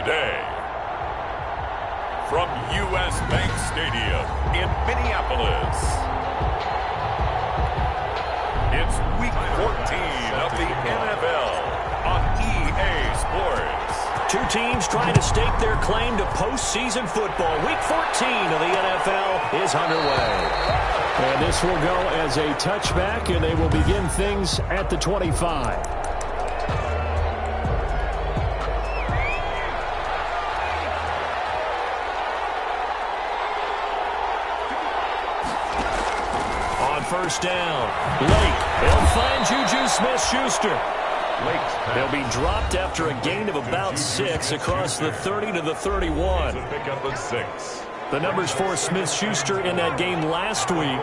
today. From U.S. Bank Stadium in Minneapolis, it's Week 14 of the NFL on EA Sports. Two teams trying to stake their claim to postseason football. Week 14 of the NFL is underway. And this will go as a touchback, and they will begin things at the 25. First down. Lake. They'll find Juju Smith-Schuster. They'll be dropped after a gain of about 6 across the 30 to the 31. Pick up a 6. The numbers for Smith-Schuster in that game last week.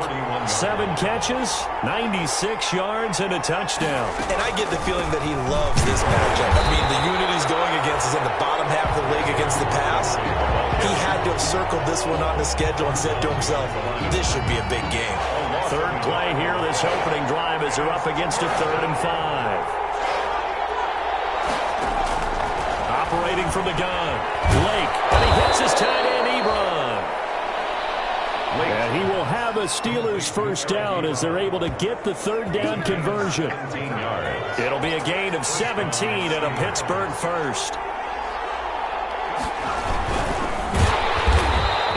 7 catches, 96 yards, and a touchdown. And I get the feeling that he loves this matchup. I mean, the unit he's going against is in the bottom half of the league against the pass. He had to have circled this one on the schedule and said to himself, this should be a big game. Third play here, this opening drive, as they're up against a 3rd and 5. Operating from the gun, Lake, and he hits his tight end, Ebron. And he will have a Steelers first down as they're able to get the 3rd down conversion. It'll be a gain of 17 and a Pittsburgh first.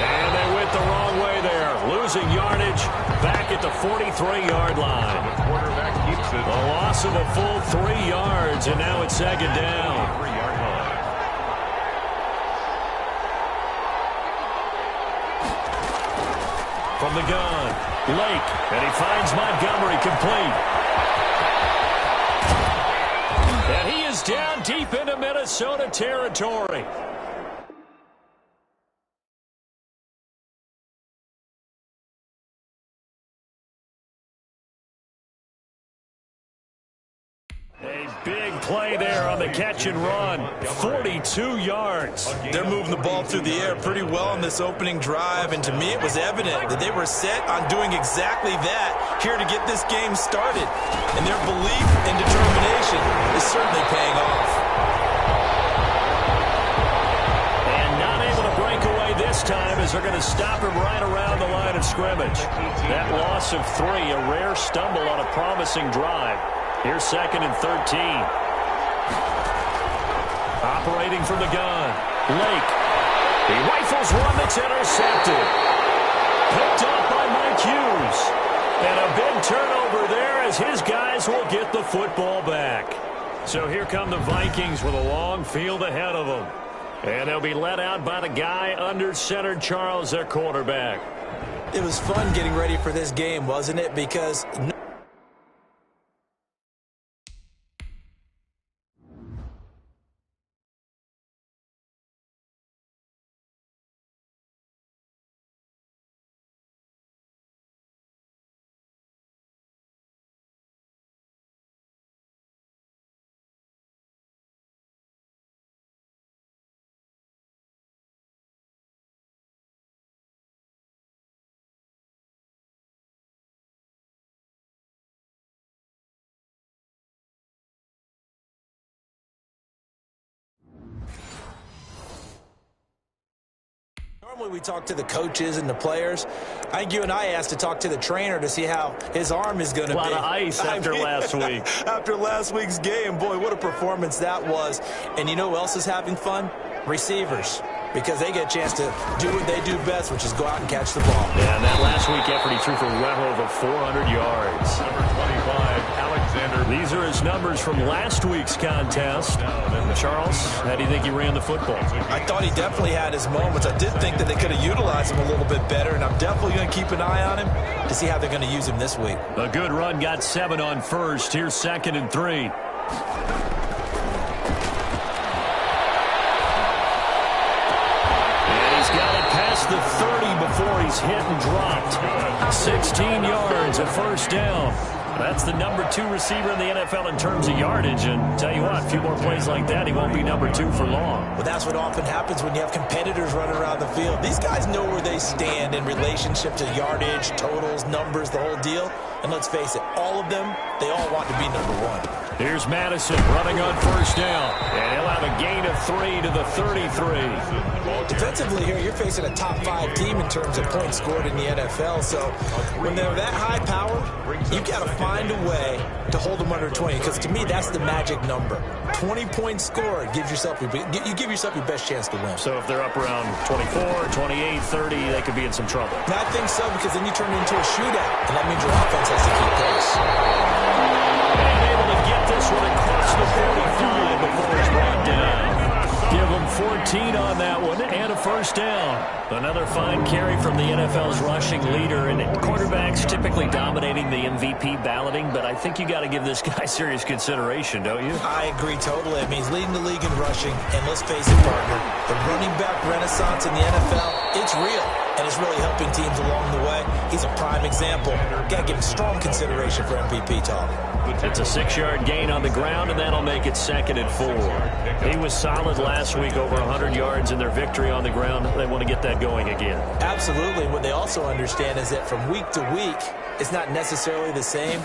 And they went the wrong way there, losing yardage back at the 43-yard line. The quarterback keeps it. A loss of a full 3 yards, and now it's 2nd down. 3-yard line. From the gun, Lake, and he finds Montgomery complete. And he is down deep into Minnesota territory. A big play there on the catch and run. 42 yards. They're moving the ball through the air pretty well in this opening drive, and to me it was evident that they were set on doing exactly that here to get this game started. And their belief and determination is certainly paying off. And not able to break away this time as they're going to stop him right around the line of scrimmage. That loss of 3, a rare stumble on a promising drive. Here's 2nd and 13. Operating from the gun, Lake. He rifles one that's intercepted. Picked up by Mike Hughes. And a big turnover there as his guys will get the football back. So here come the Vikings with a long field ahead of them. And they'll be let out by the guy under center, Charles, their quarterback. It was fun getting ready for this game, wasn't it? Because normally we talk to the coaches and the players. I think you and I asked to talk to the trainer to see how his arm is going to be. A lot of ice after last week. After last week's game, boy, what a performance that was. And you know who else is having fun? Receivers. Because they get a chance to do what they do best, which is go out and catch the ball. Yeah, and that last week effort, he threw for well over 400 yards. Number 25, Alexander. These are his numbers from last week's contest. Charles, how do you think he ran the football? I thought he definitely had his moments. I did think that they could have utilized him a little bit better, and I'm definitely going to keep an eye on him to see how they're going to use him this week. A good run, got 7 on first. Here's 2nd and 3. The 30 before he's hit and dropped. 16 yards, a first down. That's the number 2 receiver in the NFL in terms of yardage. And tell you what, a few more plays like that, he won't be number 2 for long. Well, that's what often happens when you have competitors running around the field. These guys know where they stand in relationship to yardage, totals, numbers, the whole deal. And let's face it, all of them, they all want to be number 1. Here's Madison running on first down. And he'll have a gain of 3 to the 33. Defensively here, you're facing a top 5 team in terms of points scored in the NFL. So when they're that high powered, you got to find a way to hold them under 20. Because to me, that's the magic number. 20 points scored gives yourself you give yourself your best chance to win. So if they're up around 24, 28, 30, they could be in some trouble. I think so, because then you turn it into a shootout, and that means your offense has to keep pace. And able to get this one across the 45 before it's brought down. Give them 14 on that one and a first down. Another fine carry from the NFL's rushing leader, and quarterbacks typically dominating the MVP balloting, but I think you got to give this guy serious consideration, don't you? I agree totally. I mean, he's leading the league in rushing, and let's face it, partner, the running back renaissance in the NFL, it's real, and it's really helping teams along the way. He's a prime example. Got to give him strong consideration for MVP talk. It's a 6-yard gain on the ground, and that'll make it 2nd and 4. He was solid last week, over 100 yards in their victory on the ground. They want to get that going again. Absolutely. What they also understand is that from week to week, it's not necessarily the same,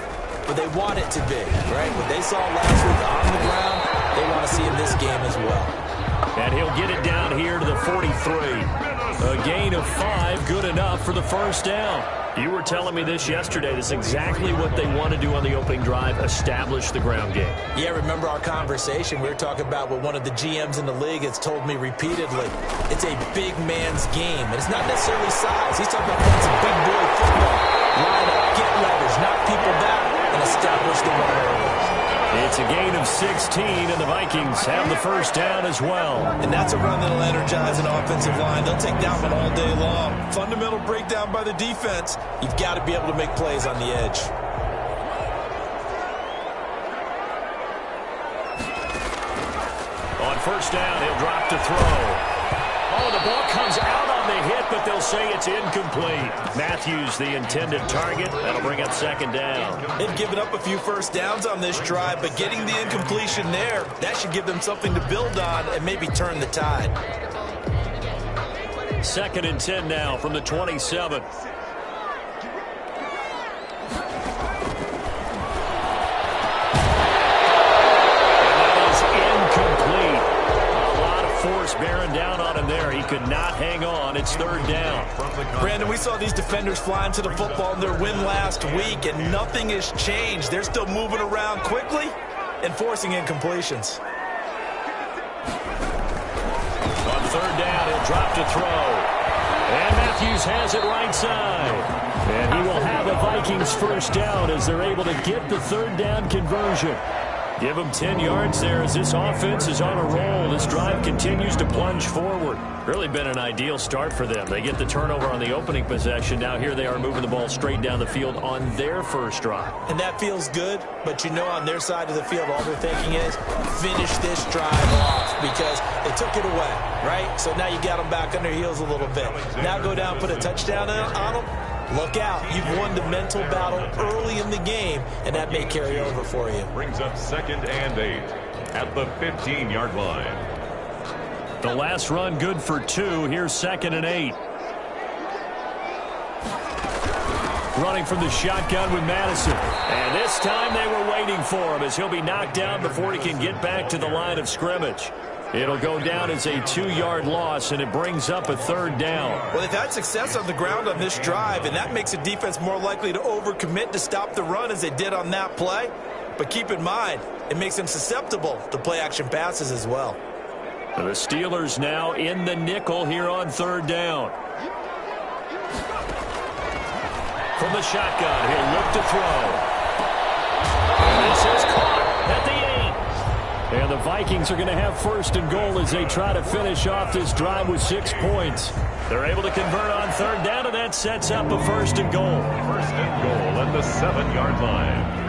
but they want it to be, right? What they saw last week on the ground, they want to see in this game as well. And he'll get it down here to the 43. A gain of 5, good enough for the first down. You were telling me this yesterday. This is exactly what they want to do on the opening drive, establish the ground game. Yeah, remember our conversation? We were talking about what one of the GMs in the league has told me repeatedly. It's a big man's game, and it's not necessarily size. He's talking about playing some big boy football. Line up, get leverage, knock people back, and establish the run early. It's a gain of 16, and the Vikings have the first down as well. And that's a run that'll energize an offensive line. They'll take that one all day long. Fundamental breakdown by the defense. You've got to be able to make plays on the edge. On first down, he'll drop to throw. Oh, the ball comes out on the hit, but they'll say it's incomplete. Matthews, the intended target. That'll bring up 2nd down. They've given up a few first downs on this drive, but getting the incompletion there, that should give them something to build on and maybe turn the tide. 2nd and 10 now from the 27. Force bearing down on him there. He could not hang on. It's 3rd down. Brandon, we saw these defenders flying to the football in their win last week, and nothing has changed. They're still moving around quickly and forcing incompletions. On 3rd down, he'll drop to throw. And Matthews has it right side. And he will have a Vikings first down as they're able to get the 3rd down conversion. Give them 10 yards there as this offense is on a roll. This drive continues to plunge forward. Really been an ideal start for them. They get the turnover on the opening possession. Now here they are moving the ball straight down the field on their first drive. And that feels good, but you know on their side of the field, all they're thinking is finish this drive off because they took it away, right? So now you got them back on their heels a little bit. Now go down, put a touchdown on them. Look out. You've won the mental battle early in the game, and that may carry over for you. Brings up 2nd and 8 at the 15-yard line. The last run good for 2. Here's 2nd and 8. Running from the shotgun with Madison. And this time they were waiting for him as he'll be knocked down before he can get back to the line of scrimmage. It'll go down as a 2-yard loss, and it brings up a 3rd down. Well, they've had success on the ground on this drive, and that makes a defense more likely to overcommit to stop the run as they did on that play. But keep in mind, it makes them susceptible to play-action passes as well. The Steelers now in the nickel here on 3rd down. From the shotgun, he'll look to throw. And this is caught at the 8. And the Vikings are going to have 1st and goal as they try to finish off this drive with 6 points. They're able to convert on 3rd down, and that sets up a 1st and goal. 1st and goal at the 7-yard line.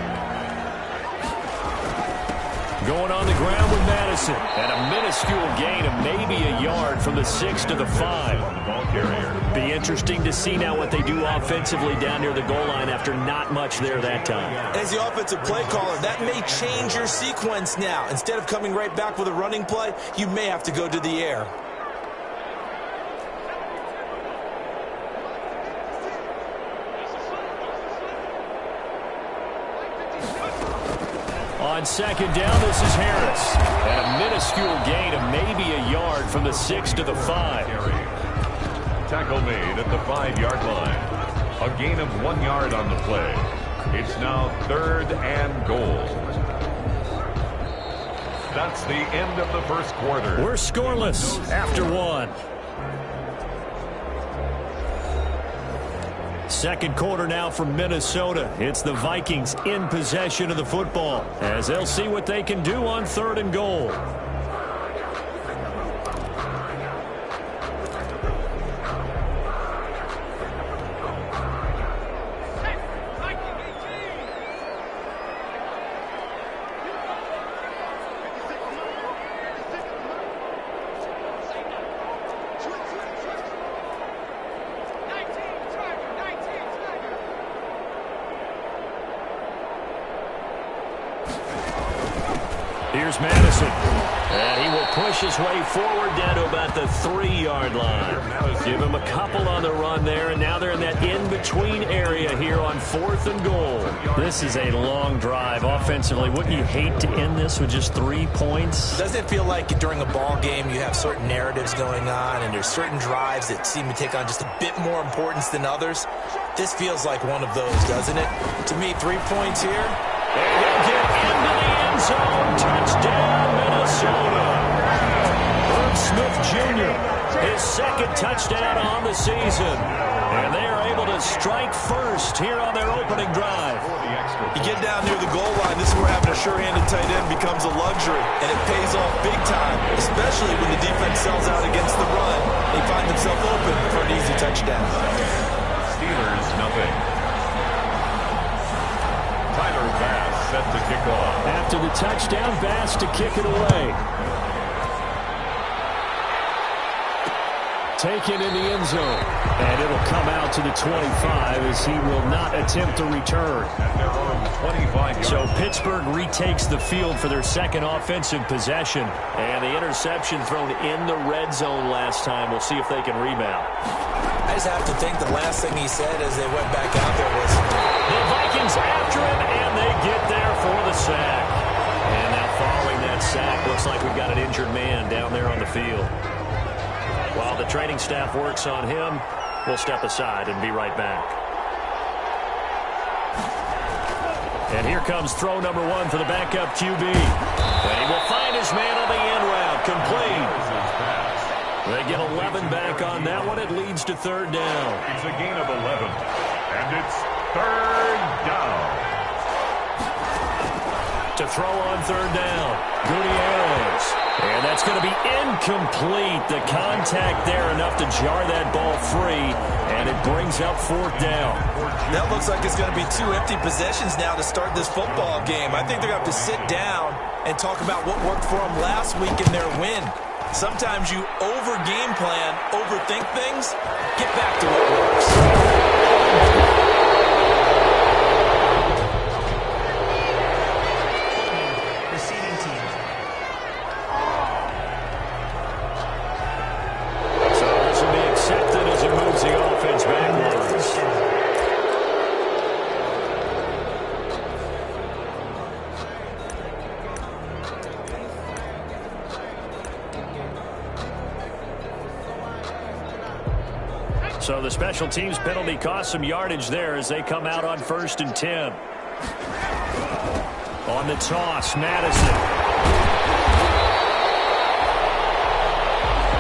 Going on the ground with Madison. And a minuscule gain of maybe a yard from the 6 to the 5. Ball carrier. Be interesting to see now what they do offensively down near the goal line after not much there that time. As the offensive play caller, that may change your sequence now. Instead of coming right back with a running play, you may have to go to the air. On On second down, this is Harris. And a minuscule gain of maybe a yard from the 6 to the 5. Tackle made at the 5-yard line. A gain of 1 yard on the play. It's now 3rd and goal. That's the end of the first quarter. We're scoreless after 1. Second quarter now from Minnesota. It's the Vikings in possession of the football as they'll see what they can do on 3rd and goal. Here's Madison. And he will push his way forward down to about the 3-yard line. Give him a couple on the run there, and now they're in that in-between area here on 4th and goal. This is a long drive offensively. Wouldn't you hate to end this with just 3 points? Doesn't it feel like during a ball game you have certain narratives going on, and there's certain drives that seem to take on just a bit more importance than others? This feels like one of those, doesn't it? To me, 3 points here. And he'll get into the end zone. Touchdown, Minnesota. Herb Smith Jr., his 2nd touchdown on the season. And they are able to strike first here on their opening drive. You get down near the goal line, this is where having a sure-handed tight end becomes a luxury, and it pays off big time, especially when the defense sells out against the run. They find themselves open for an easy touchdown. Steelers, nothing. Bass set to kick off. After the touchdown, Bass to kick it away. Taken in the end zone. And it'll come out to the 25 as he will not attempt to return. So Pittsburgh retakes the field for their 2nd offensive possession. And the interception thrown in the red zone last time. We'll see if they can rebound. I just have to think the last thing he said as they went back out there was, the Vikings after him, and they get there for the sack. And now following that sack, looks like we've got an injured man down there on the field. While the training staff works on him, we'll step aside and be right back. And here comes throw number 1 for the backup QB. And he will find his man on the end route, complete. They get 11 back on that one. It leads to 3rd down. It's a gain of 11, and it's 3rd down. To throw on 3rd down, Gutierrez. And that's going to be incomplete. The contact there enough to jar that ball free, and it brings up 4th down. That looks like it's going to be 2 empty possessions now to start this football game. I think they're going to have to sit down and talk about what worked for them last week in their win. Sometimes you over-game plan, overthink things, get back to what works. So the special teams penalty cost some yardage there as they come out on 1st and 10. On the toss, Madison.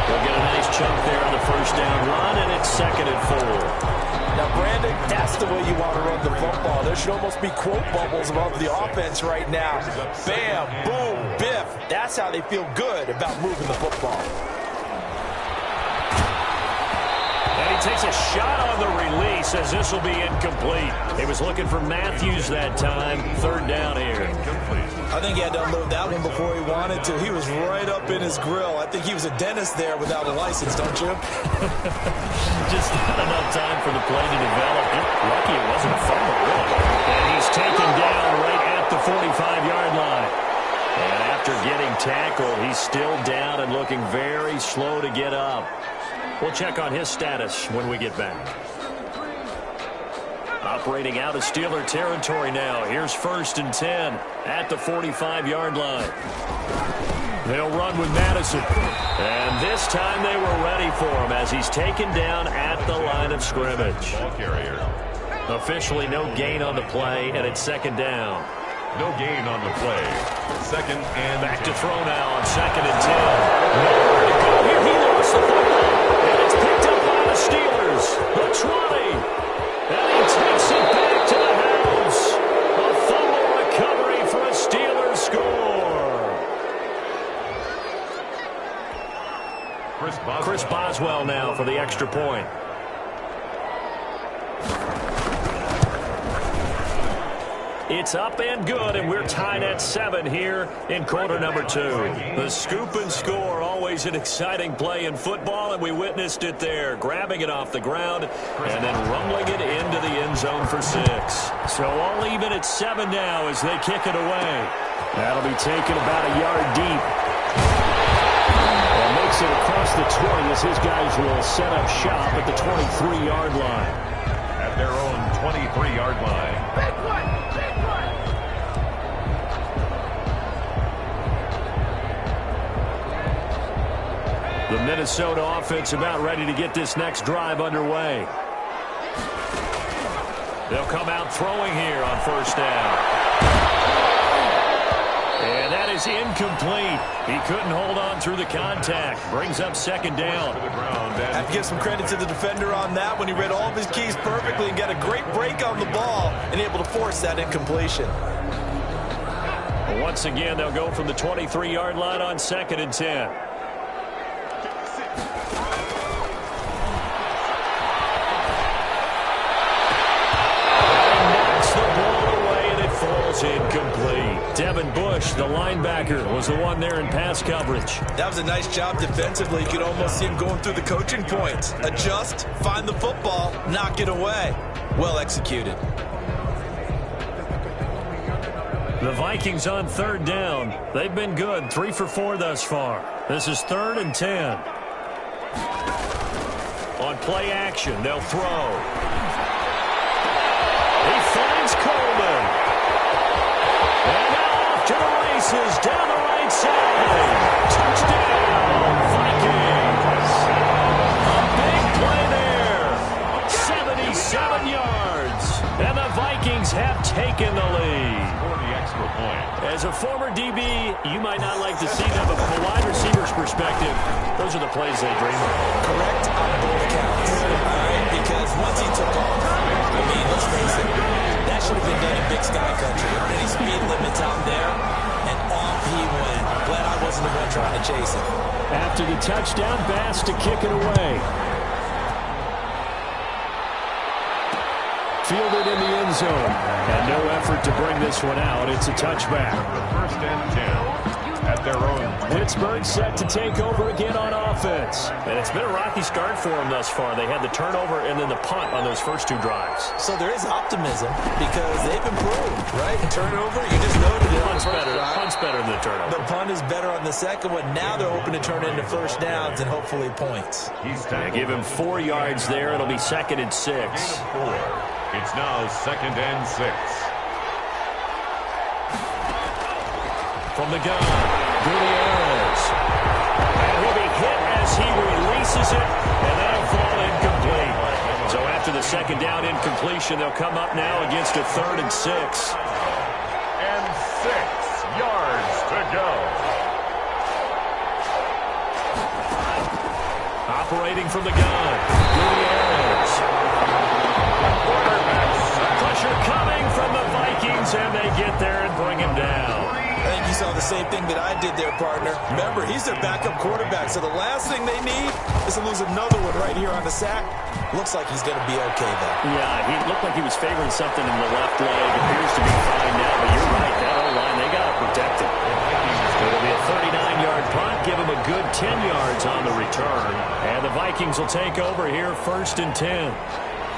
They'll get a nice chunk there on the 1st down run, and it's 2nd and 4. Now, Brandon, that's the way you want to run the football. There should almost be quote bubbles above the offense right now. Bam, boom, biff. That's how they feel good about moving the football. And he takes a shot on the release as this will be incomplete. He was looking for Matthews that time. 3rd down here. I think he had to unload that one before he wanted to. He was right up in his grill. I think he was a dentist there without a license, don't you? Just not enough time for the play to develop. Lucky it wasn't a fumble, really. And he's taken down right at the 45-yard line. And after getting tackled, he's still down and looking very slow to get up. We'll check on his status when we get back. Operating out of Steeler territory now. Here's 1st and 10 at the 45-yard line. They'll run with Madison. And this time they were ready for him as he's taken down at the line of scrimmage. Ball carrier. Officially no gain on the play, and it's 2nd down. No gain on the play. 2nd and Back 10. to throw now on 2nd and 10. Nowhere to go here. He lost the football. And it's picked up by the Steelers. The 20. And he takes it back to the house. A fumble recovery for a Steelers score. Chris Boswell now for the extra point. It's up and good, and we're tied at 7 here in quarter number 2. The scoop and score, always an exciting play in football, and we witnessed it there, grabbing it off the ground and then rumbling it into the end zone for 6. So all even at 7 now as they kick it away. That'll be taken about a yard deep. And makes it across the 20 as his guys will set up shop at the 23-yard line. At their own 23-yard line. The Minnesota offense about ready to get this next drive underway. They'll come out throwing here on 1st down. And that is incomplete. He couldn't hold on through the contact. Brings up 2nd down. I have to give some credit to the defender on that when he read all of his keys perfectly and got a great break on the ball and able to force that incompletion. Once again, they'll go from the 23-yard line on 2nd and 10. Incomplete. Devin Bush, the linebacker, was the one there in pass coverage. That was a nice job defensively. You could almost see him going through the coaching points. Adjust, find the football, knock it away. Well executed. The Vikings on 3rd down. They've been good, 3 for 4 thus far. This is 3rd and 10. On play action, they'll throw. He finds Coleman. And off to the races down the right side. Touchdown, Vikings. A big play there. 77 yards. And the Vikings have taken the lead. For the extra point. As a former DB, you might not like to see them, but from a wide receiver's perspective, those are the plays they dream of. Correct on both counts. All right, because once he took off, I mean, let's face it, that should have been done in Big Sky Country. Any speed limits out there, and off he went. Glad I wasn't the one trying to chase him. After the touchdown, Bass to kick it away. Fielded in the end zone. And no effort to bring this one out. It's a touchback. 1st and 10 at their own. Pittsburgh set to take over again on offense. And it's been a rocky start for them thus far. They had the turnover and then the punt on those first 2 drives. So there is optimism because they've improved, right? Turnover, you just noted it. Punt's better than the turnover. The punt is better on the second one. Now they're hoping to turn into 1st downs and hopefully points. Give him 4 yards there. It'll be 2nd and 6. It's now 2nd and 6. From the gun, Gutierrez. And he'll be hit as he releases it, and that'll fall incomplete. So after the 2nd down incompletion, they'll come up now against a 3rd and 6. And 6 yards to go. Operating from the gun, Gutierrez. Pressure coming from the Vikings, and they get there and bring him down. I think you saw the same thing that I did there, partner. Remember, he's their backup quarterback, so the last thing they need is to lose another one right here on the sack. Looks like he's going to be okay, though. Yeah, he looked like he was favoring something in the left leg. Appears to be fine now, but you're right. That O-line, they got to protect it. It'll be a 39-yard punt. Give him a good 10 yards on the return. And the Vikings will take over here 1st and 10.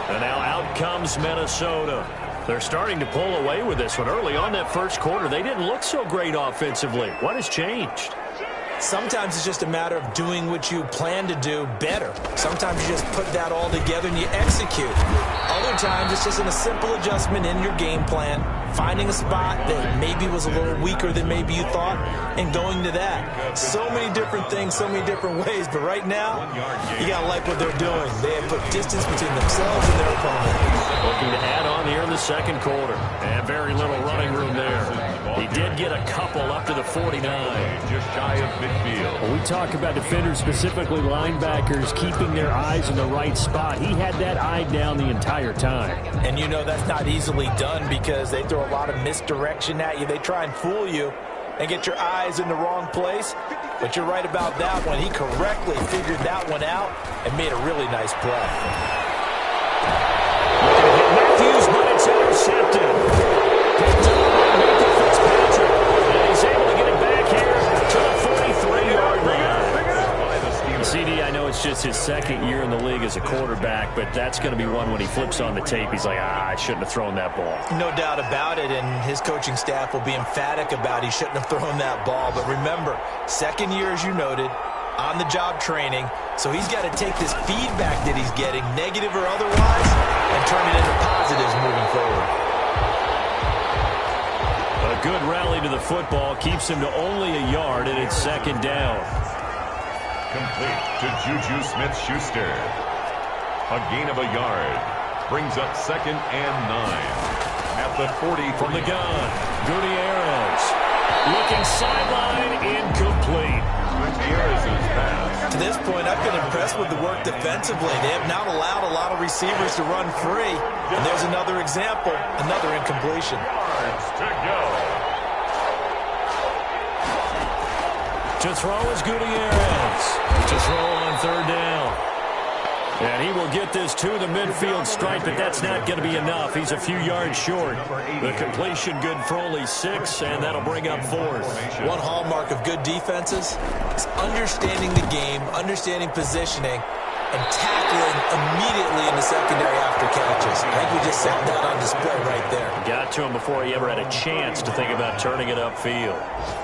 And now out comes Minnesota. They're starting to pull away with this one. Early on that first quarter, they didn't look so great offensively. What has changed? Sometimes it's just a matter of doing what you plan to do better. Sometimes you just put that all together and you execute. Other times it's just a simple adjustment in your game plan, finding a spot that maybe was a little weaker than maybe you thought, and going to that. So many different things, so many different ways, but right now, you got to like what they're doing. They have put distance between themselves and their opponent. Looking to add on here in the second quarter. And very little running room there. He did get a couple up to the 49. Just shy of midfield. When we talk about defenders, specifically linebackers, keeping their eyes in the right spot, he had that eye down the entire time. And you know that's not easily done because they throw a lot of misdirection at you. They try and fool you and get your eyes in the wrong place. But you're right about that one. He correctly figured that one out and made a really nice play. Matthews, but it's intercepted. Picked up by Michael Fitzpatrick. And he's able to get it back here to the 43-yard line. CD, I know it's just his second year in the league as a quarterback, but that's going to be one when he flips on the tape. He's like, I shouldn't have thrown that ball. No doubt about it, and his coaching staff will be emphatic about he shouldn't have thrown that ball. But remember, second year, as you noted, on-the-job training, so he's got to take this feedback that he's getting, negative or otherwise, and turn it into positives moving forward. A good rally to the football keeps him to only a yard, and it's second down. Complete to Juju Smith-Schuster. A gain of a yard. Brings up 2nd and 9. At the 40 from the gun. Gutierrez. Looking sideline, incomplete. Gutierrez's pass. To this point, I've been impressed with the work defensively. They have not allowed a lot of receivers to run free. And there's another example, another incompletion. Yards to go. To throw is Gutierrez. To throw on third down. And he will get this to the midfield stripe, but that's not going to be enough. He's a few yards short. The completion good for only 6, and that'll bring up 4th. One hallmark of good defenses is understanding the game, understanding positioning, and tackling immediately in the secondary after catches. I think we just set that on display right there. Got to him before he ever had a chance to think about turning it upfield.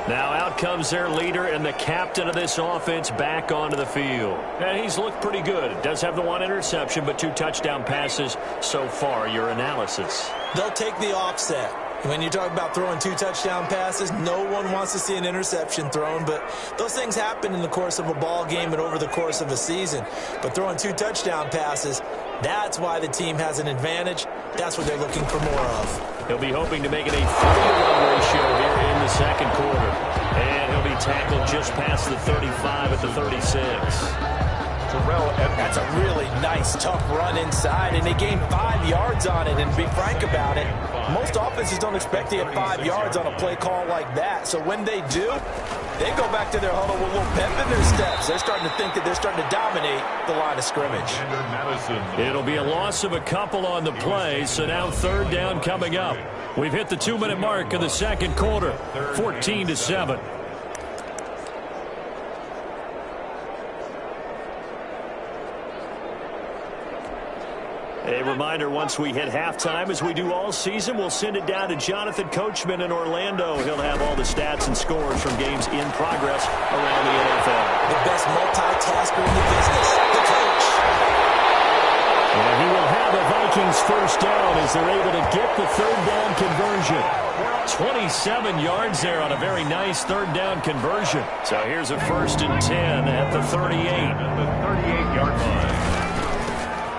Now out comes their leader and the captain of this offense back onto the field. And he's looked pretty good. Does have the 1 interception, but 2 touchdown passes so far. Your analysis? They'll take the offset. When you talk about throwing 2 touchdown passes, no one wants to see an interception thrown, but those things happen in the course of a ball game and over the course of a season. But throwing 2 touchdown passes, that's why the team has an advantage. That's what they're looking for more of. He'll be hoping to make it a 3-to-1 ratio here in the second quarter. And he'll be tackled just past the 35 at the 36. That's a really nice, tough run inside, and they gained 5 yards on it. And to be frank about it, most offenses don't expect to get 5 yards on a play call like that. So when they do, they go back to their huddle with a little pep in their steps. They're starting to think that they're starting to dominate the line of scrimmage. It'll be a loss of a couple on the play, so now third down coming up. We've hit the 2-minute mark of the second quarter, 14-7. A reminder, once we hit halftime, as we do all season, we'll send it down to Jonathan Coachman in Orlando. He'll have all the stats and scores from games in progress around the NFL. The best multitasker in the business, the coach. And he will have the Vikings first down as they're able to get the third down conversion. 27 yards there on a very nice third down conversion. So here's a 1st and 10 at the 38. At the 38-yard line.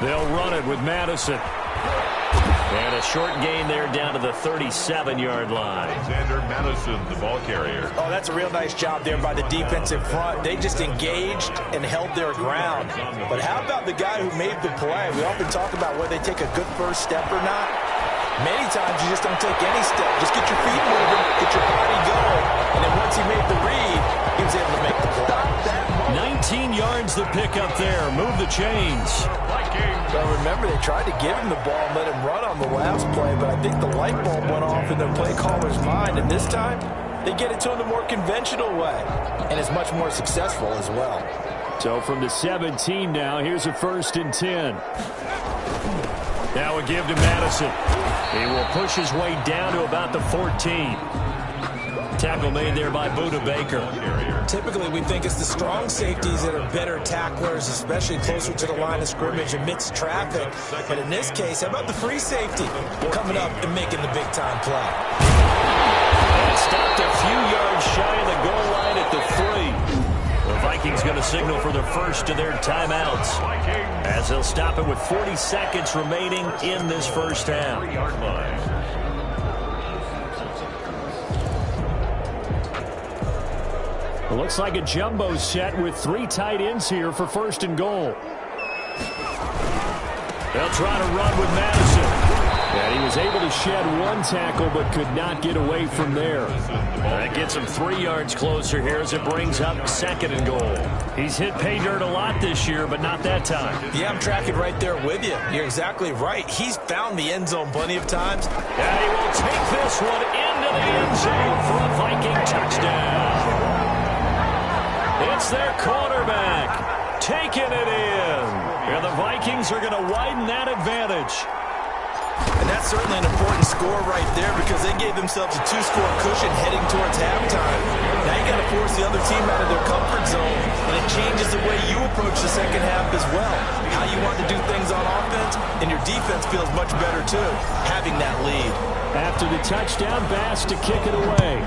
They'll run it with Madison. And a short gain there down to the 37-yard line. Alexander Madison, the ball carrier. Oh, that's a real nice job there by the defensive front. They just engaged and held their ground. But how about the guy who made the play? We often talk about whether they take a good first step or not. Many times you just don't take any step. Just get your feet moving, get your body going. And then once he made the read, he was able to make the play. 19 yards the pickup there. Move the chains. But remember, they tried to give him the ball and let him run on the last play, but I think the light bulb went off in their play caller's mind, and this time they get it to him the more conventional way, and it's much more successful as well. So from the 17 now, here's a 1st and 10. Now a give to Madison. He will push his way down to about the 14. tackle made there by Buda Baker. Typically, we think it's the strong safeties that are better tacklers, especially closer to the line of scrimmage amidst traffic. But in this case, how about the free safety coming up and making the big-time play? And stopped a few yards shy of the goal line at the 3. The Vikings going to signal for the first of their timeouts, as they'll stop it with 40 seconds remaining in this first half. It looks like a jumbo set with 3 tight ends here for first and goal. They'll try to run with Madison. And he was able to shed 1 tackle but could not get away from there. That gets him 3 yards closer here as it brings up second and goal. He's hit pay dirt a lot this year, but not that time. Yeah, I'm tracking right there with you. You're exactly right. He's found the end zone plenty of times. And he will take this one into the end zone for a Viking touchdown. It's their quarterback taking it in. And the Vikings are going to widen that advantage. And that's certainly an important score right there because they gave themselves a 2-score cushion heading towards halftime. Now you got to force the other team out of their comfort zone, and it changes the way you approach the second half as well. How you want to do things on offense, and your defense feels much better too, having that lead. After the touchdown, Bass to kick it away.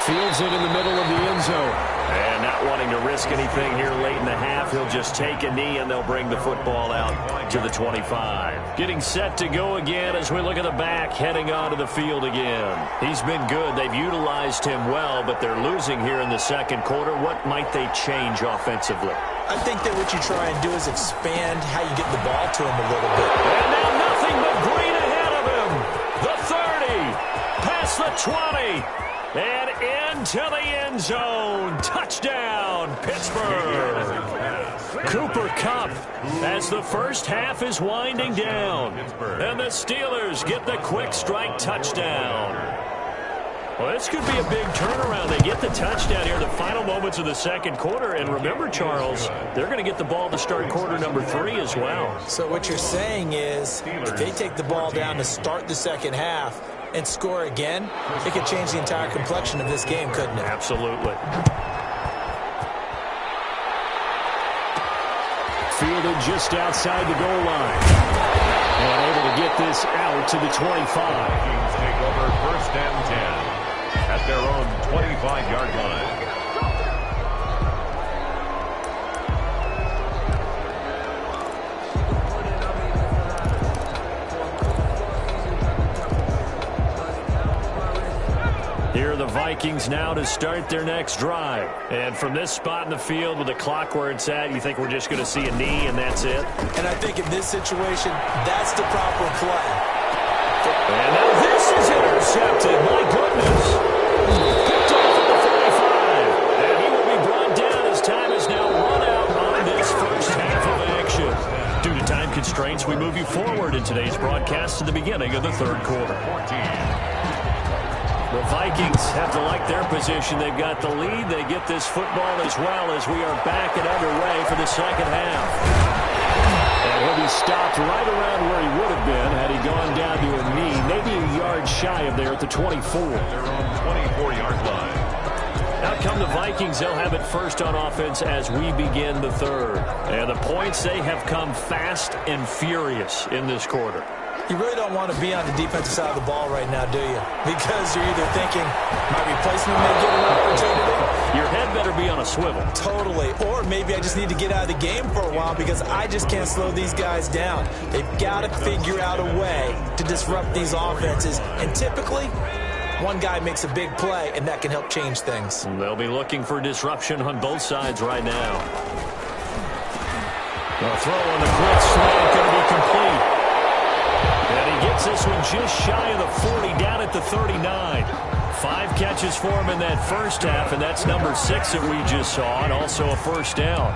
Fields it in the middle of the end zone. And not wanting to risk anything here late in the half, he'll just take a knee and they'll bring the football out to the 25. Getting set to go again as we look at the back heading onto the field again. He's been good. They've utilized him well, but they're losing here in the second quarter. What might they change offensively? I think that what you try and do is expand how you get the ball to him a little bit. And now nothing but green ahead of him. The 30, past the 20. And into the end zone. Touchdown, Pittsburgh. Cooper Kupp as the first half is winding down. And the Steelers get the quick strike touchdown. Well, this could be a big turnaround. They get the touchdown here in the final moments of the second quarter. And remember, Charles, they're going to get the ball to start quarter number 3 as well. So what you're saying is if they take the ball down to start the second half and score again, it could change the entire complexion of this game, couldn't it? Absolutely. Fielded just outside the goal line. And able to get this out to the 25. Vikings take over first and 10 at their own 25-yard line. Here are the Vikings now to start their next drive. And from this spot in the field with the clock where it's at, you think we're just going to see a knee and that's it? And I think in this situation, that's the proper play. And now this is intercepted. My goodness. Picked off at the 45. And he will be brought down as time is now run out on this first half of action. Due to time constraints, we move you forward in today's broadcast to the beginning of the third quarter. The Vikings have to like their position. They've got the lead. They get this football as well as we are back and underway for the second half. And he'll be stopped right around where he would have been had he gone down to a knee, maybe a yard shy of there at the 24. Their own 24-yard line. Out come the Vikings. They'll have it first on offense as we begin the third. And the points, they have come fast and furious in this quarter. You really don't want to be on the defensive side of the ball right now, do you? Because you're either thinking, my replacement may get an opportunity. Your head better be on a swivel. Totally. Or maybe I just need to get out of the game for a while because I just can't slow these guys down. They've got to figure out a way to disrupt these offenses. And typically, one guy makes a big play, and that can help change things. They'll be looking for disruption on both sides right now. The throw on the quick strike going to be complete. And he gets this one just shy of the 40, down at the 39. 5 catches for him in that first half, and that's number 6 that we just saw, and also a first down.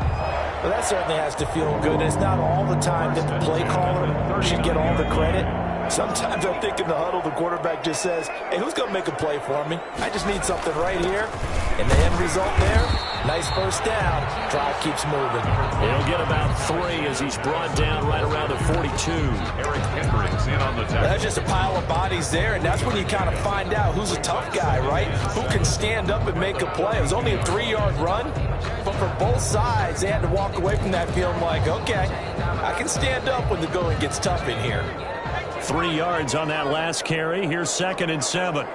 Well, that certainly has to feel good. It's not all the time that the play caller should get all the credit. Sometimes I think in the huddle, the quarterback just says, hey, who's going to make a play for me? I just need something right here. And the end result there, nice first down. Drive keeps moving. He'll get about 3 as he's brought down right around the 42. Eric Hendricks in on the tackle. That's just a pile of bodies there, and that's when you kind of find out who's a tough guy, right? Who can stand up and make a play. It was only a 3-yard run, but for both sides, they had to walk away from that feeling like, okay, I can stand up when the going gets tough in here. 3 yards on that last carry. Here's 2nd and 7.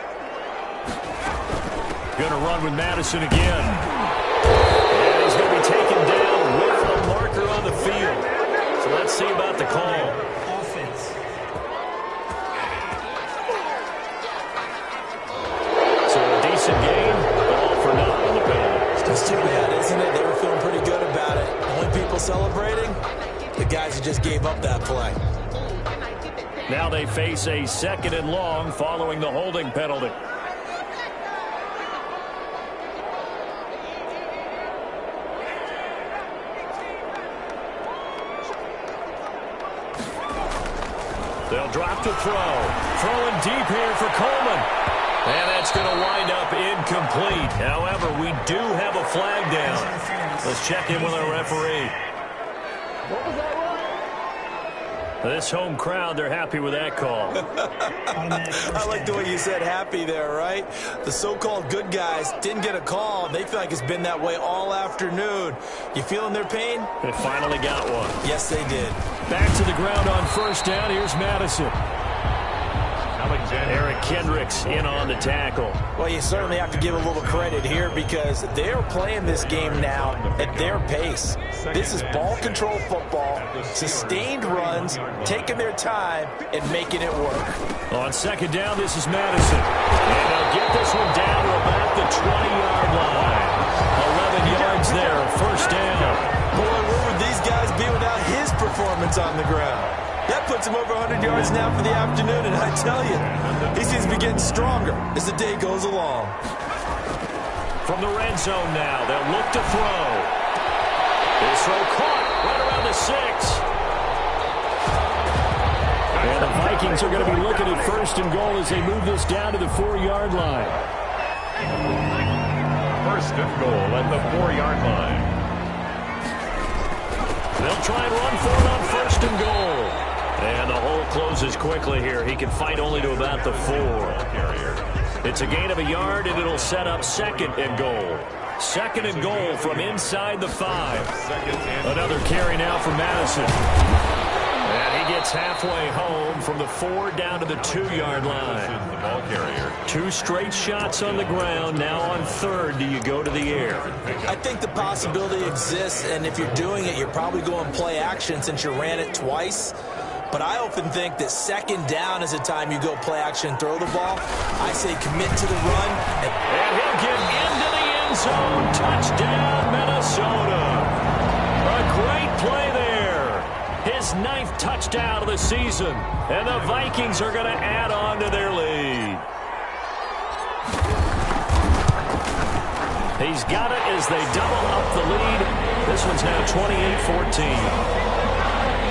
Going to run with Madison again. And he's going to be taken down with a marker on the field. So let's see about the call. So a decent game, but all for naught on the penalty. It's too bad, isn't it? They were feeling pretty good about it. Only people celebrating, the guys who just gave up that play. Now they face a 2nd and long following the holding penalty. They'll drop to throw. Throwing deep here for Coleman. And that's going to wind up incomplete. However, we do have a flag down. Let's check in with our referee. What was that run? This home crowd, they're happy with that call. I like the way you said happy there, right? The so-called good guys didn't get a call. They feel like it's been that way all afternoon. You feeling their pain? They finally got one. Yes, they did. Back to the ground on first down. Here's Madison. Eric Kendricks in on the tackle. Well, you certainly have to give a little credit here because they're playing this game now at their pace. This is ball control football, sustained runs, taking their time, and making it work. On 2nd down, this is Madison. And they'll get this one down to about the 20-yard line. 11 yards there, first down. Boy, where would these guys be without his performance on the ground? That puts him over 100 yards now for the afternoon, and I tell you, he seems to be getting stronger as the day goes along. From the red zone now, they'll look to throw. This throw caught right around the 6. And the Vikings are going to be looking at 1st and goal as they move this down to the 4-yard line. 1st and goal at the 4-yard line. They'll try and run for it on 1st and goal. And the hole closes quickly here. He can fight only to about the 4. It's a gain of a yard, and it'll set up 2nd and goal. 2nd and goal from inside the 5. Another carry now for Madison. And he gets halfway home from the 4 down to the 2-yard line. The ball carrier. 2 straight shots on the ground. Now on 3rd, do you go to the air? I think the possibility exists, and if you're doing it, you're probably going play action since you ran it twice. But I often think that 2nd down is the time you go play action and throw the ball. I say commit to the run. And he'll get into the end zone. Touchdown, Minnesota. A great play there. His 9th touchdown of the season. And the Vikings are going to add on to their lead. He's got it as they double up the lead. This one's now 28-14.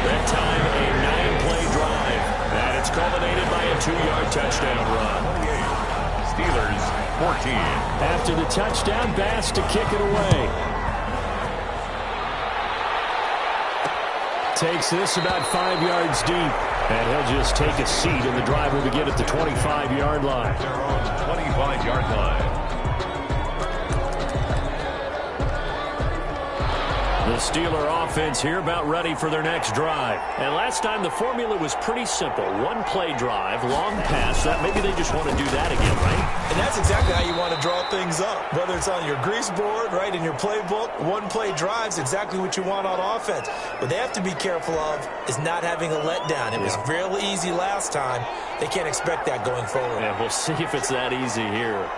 That time, a 9-play drive. And it's culminated by a 2-yard touchdown run. 28. Steelers, 14. After the touchdown, Bass to kick it away. Takes this about 5 yards deep. And he'll just take a seat, and the drive will begin at the 25-yard line. Their own 25-yard line. The Steeler offense here about ready for their next drive. And last time the formula was pretty simple. 1-play drive, long pass. That maybe they just want to do that again, right? And that's exactly how you want to draw things up. Whether it's on your grease board, right, in your playbook, 1-play drive's exactly what you want on offense. What they have to be careful of is not having a letdown. It was real easy last time. They can't expect that going forward. Yeah, we'll see if it's that easy here.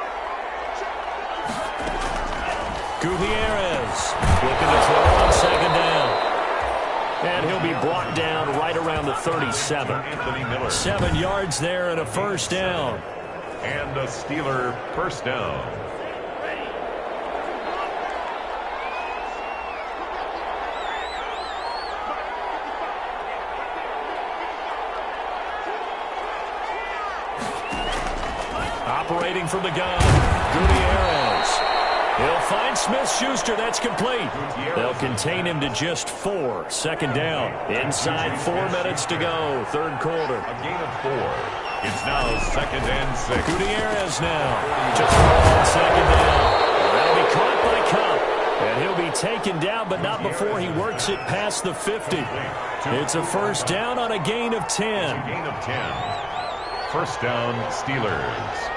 Gutierrez looking to throw on 2nd down. And he'll be brought down right around the 37. 7 yards there and a 1st down. And a Steeler 1st down. operating from the gun. Gutierrez. He'll find Smith-Schuster. That's complete. They'll contain him to just 4. Second down. Inside 4 minutes to go. Third quarter. A gain of 4. It's now 2nd and 6. Gutierrez now to throw on second down. That'll be caught by Cup. And he'll be taken down, but not before he works it past the 50. It's a first down on a gain of 10. Gain of 10. First down, Steelers.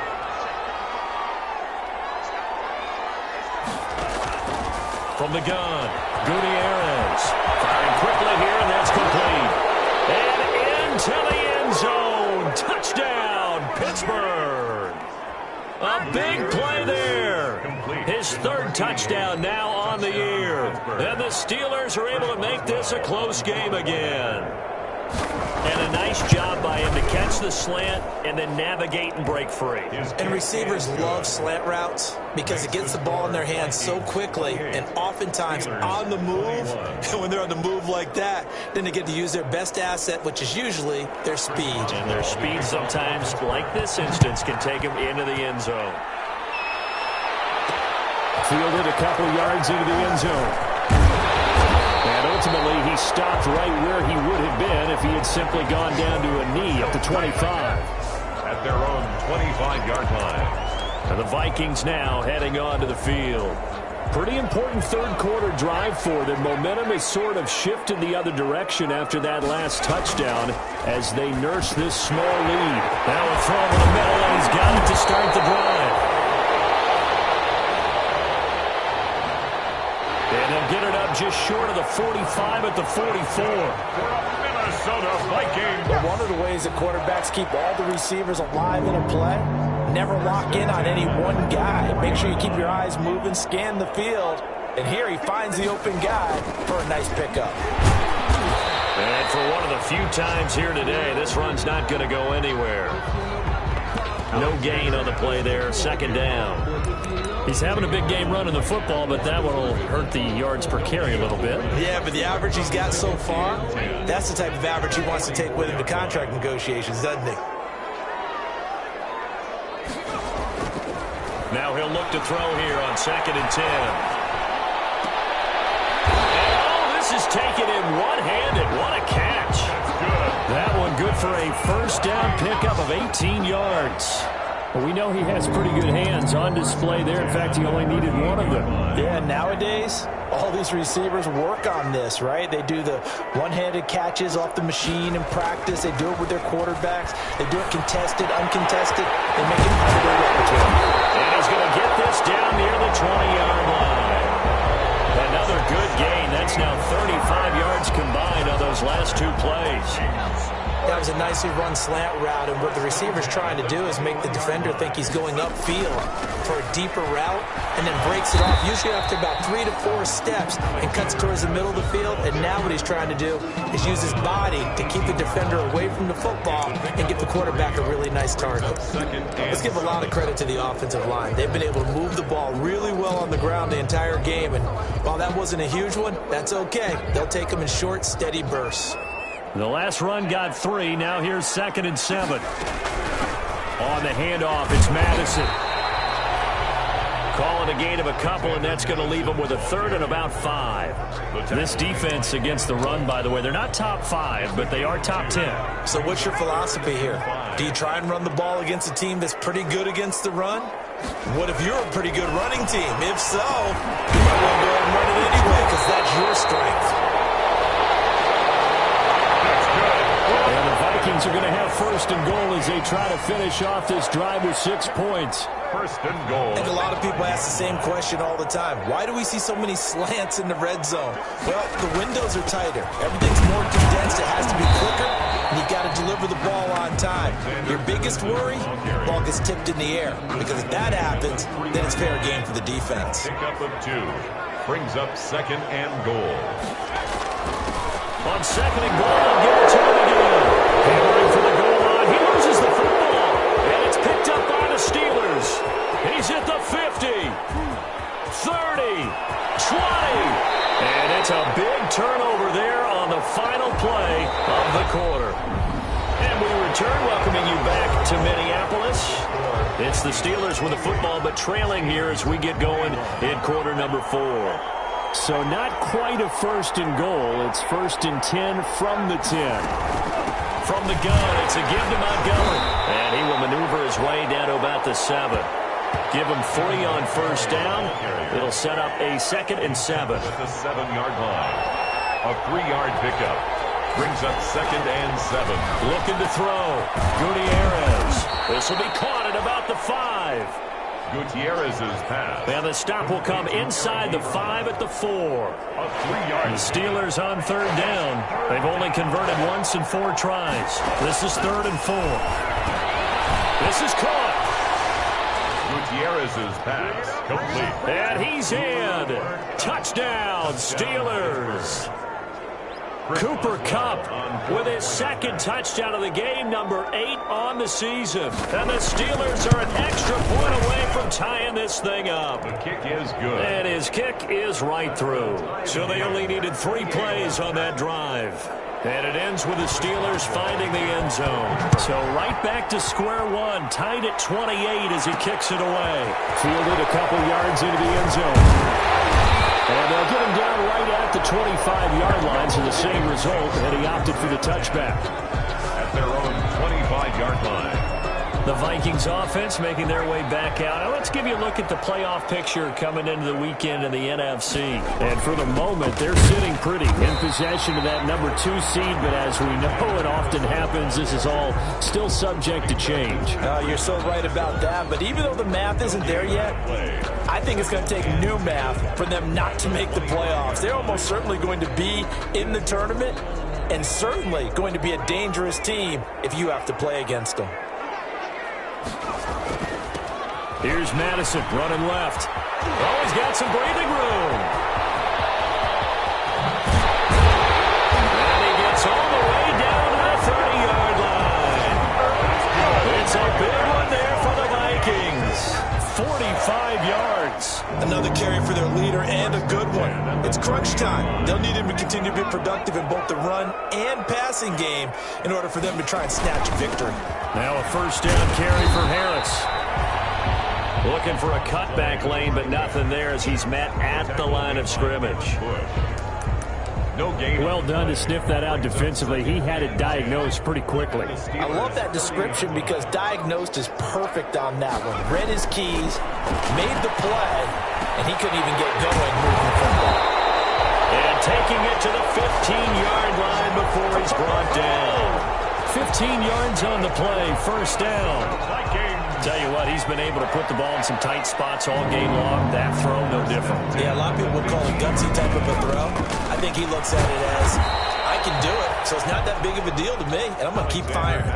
From the gun, Gutierrez. Firing quickly here, and that's complete. And into the end zone. Touchdown, Pittsburgh. A big play there. His 3rd touchdown now on the year. And the Steelers are able to make this a close game again. And a nice job by him to catch the slant and then navigate and break free. And receivers love slant routes because it gets the ball in their hands so quickly and oftentimes on the move. And when they're on the move like that, then they get to use their best asset, which is usually their speed. And their speed sometimes, like this instance, can take them into the end zone. Fielded a couple yards into the end zone. And ultimately, he stopped right where he would have been if he had simply gone down to a knee at the 25. At their own 25-yard line. And the Vikings now heading onto the field. Pretty important third quarter drive for them. Momentum has sort of shifted the other direction after that last touchdown as they nurse this small lead. Now a throw in the middle, and he's got it to start the drive. And they'll get it up just short of the 45 at the 44. Minnesota Vikings. But one of the ways that quarterbacks keep all the receivers alive in a play, never lock in on any one guy. Make sure you keep your eyes moving, scan the field. And here he finds the open guy for a nice pickup. And for one of the few times here today, this run's not going to go anywhere. No gain on the play there, second down. He's having a big game running the football, but that one will hurt the yards per carry a little bit. Yeah, but the average he's got so far, that's the type of average he wants to take with him to contract negotiations, doesn't he? Now he'll look to throw here on 2nd and 10. And oh, this is taking him one-handed. What a catch. That one good for a first down pickup of 18 yards. Well, we know he has pretty good hands on display there. In fact, he only needed one of them. Yeah, nowadays, all these receivers work on this, right? They do the one-handed catches off the machine in practice. They do it with their quarterbacks. They do it contested, uncontested. They make it part of their repertoire. And he's going to get this down near the 20-yard line. Another good gain. That's now 35 yards combined on those last 2 plays. That was a nicely run slant route, and what the receiver's trying to do is make the defender think he's going upfield for a deeper route and then breaks it off, usually after about 3 to 4 steps, and cuts towards the middle of the field. And now what he's trying to do is use his body to keep the defender away from the football and give the quarterback a really nice target. Let's give a lot of credit to the offensive line. They've been able to move the ball really well on the ground the entire game, and while that wasn't a huge one, that's okay. They'll take them in short, steady bursts. The last run got 3. Now here's 2nd and 7. On the handoff, it's Madison. Calling a gain of a couple, and that's going to leave them with a 3rd and about 5. This defense against the run, by the way, they're not top 5, but they are top 10. So what's your philosophy here? Do you try and run the ball against a team that's pretty good against the run? What if you're a pretty good running team? If so, you might want to go ahead and run it anyway because that's your strength. And the Vikings are going to have 1st and goal as they try to finish off this drive with 6 points. 1st and goal. I think a lot of people ask the same question all the time. Why do we see so many slants in the red zone? Well, the windows are tighter. Everything's more condensed. It has to be quicker, and you've got to deliver the ball on time. Your biggest worry, ball gets tipped in the air. Because if that happens, then it's fair game for the defense. Pickup of 2 brings up 2nd and goal. On 2nd and goal, they'll give it to him again. Hammering for the goal line. He loses the football. And it's picked up by the Steelers. He's at the 50, 30, 20. And it's a big turnover there on the final play of the quarter. And we return, welcoming you back to Minneapolis. It's the Steelers with the football, but trailing here as we get going in quarter number 4. So not quite a first and goal. It's first and 10 from the 10. From the gun, it's a give to Montgomery. And he will maneuver his way down to about the 7. Give him 3 on first down. It'll set up a 2nd and 7. At the 7-yard line. A 3-yard pickup. Brings up 2nd and 7. Looking to throw. Gutierrez. This will be caught at about the 5. Gutierrez's pass. And the stop will come inside the 5 at the 4. A 3-yard. The Steelers on third down. They've only converted once in 4 tries. This is 3rd and 4. This is caught. Gutierrez's pass. Complete. And he's in. Touchdown, Steelers. Cooper Kupp with his 2nd touchdown of the game, number 8 on the season. And the Steelers are an extra point away from tying this thing up. The kick is good. And his kick is right through. So they only needed 3 plays on that drive. And it ends with the Steelers finding the end zone. So right back to square one, tied at 28 as he kicks it away. Fielded a couple yards into the end zone. And they'll get him down right at the 25-yard line, so the same result, and he opted for the touchback. At their own 25-yard line. The Vikings offense making their way back out. Now let's give you a look at the playoff picture coming into the weekend in the NFC. And for the moment, they're sitting pretty in possession of that number 2 seed, but as we know it often happens, this is all still subject to change. You're so right about that, but even though the math isn't there yet, I think it's going to take new math for them not to make the playoffs. They're almost certainly going to be in the tournament and certainly going to be a dangerous team if you have to play against them. Here's Madison running left. Oh, he's got some breathing room. And he gets all the way down to the 30-yard line. It's a big one there for the Vikings. 45 yards. Another carry for their leader and a good one. It's crunch time. They'll need him to continue to be productive in both the run and passing game in order for them to try and snatch a victory. Now a first down carry for Harris. Looking for a cutback lane, but nothing there as he's met at the line of scrimmage. No gain. Well done to sniff that out defensively. He had it diagnosed pretty quickly. I love that description because diagnosed is perfect on that one. Read his keys, made the play, and he couldn't even get going moving the football. And taking it to the 15-yard line before he's brought down. 15 yards on the play, first down. Tell you what, he's been able to put the ball in some tight spots all game long. That throw, no different. Yeah, a lot of people would call it gutsy type of a throw. I think he looks at it as, I can do it, so it's not that big of a deal to me, and I'm going to keep firing.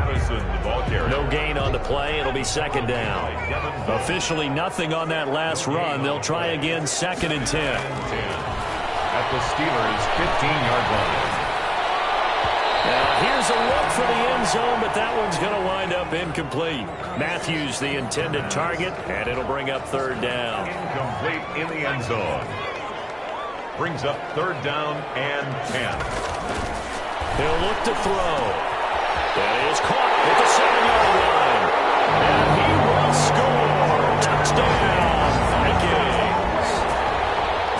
No gain on the play. It'll be 2nd down. Officially nothing on that last run. They'll try again, 2nd and 10. At the Steelers' 15-yard line. Now, here's a look for the end zone, but that one's going to wind up incomplete. Matthews, the intended target, and it'll bring up 3rd down. Incomplete in the end zone. Brings up 3rd down and 10. He'll look to throw. That is caught at the 7-yard line. And he will score. Touchdown, Vikings.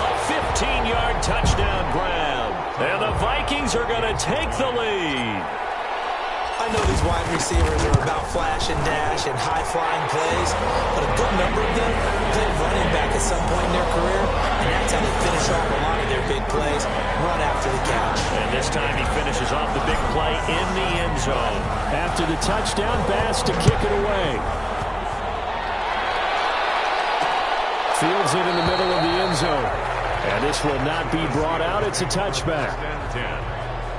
A 15-yard touchdown grab. And the Vikings are going to take the lead. I know these wide receivers are about flash and dash and high-flying plays, but a good number of them played running back at some point in their career, and that's how they finish off a lot of their big plays, run after the catch. And this time he finishes off the big play in the end zone. After the touchdown, Bass to kick it away. Fields it in the middle of the end zone. And this will not be brought out. It's a touchback.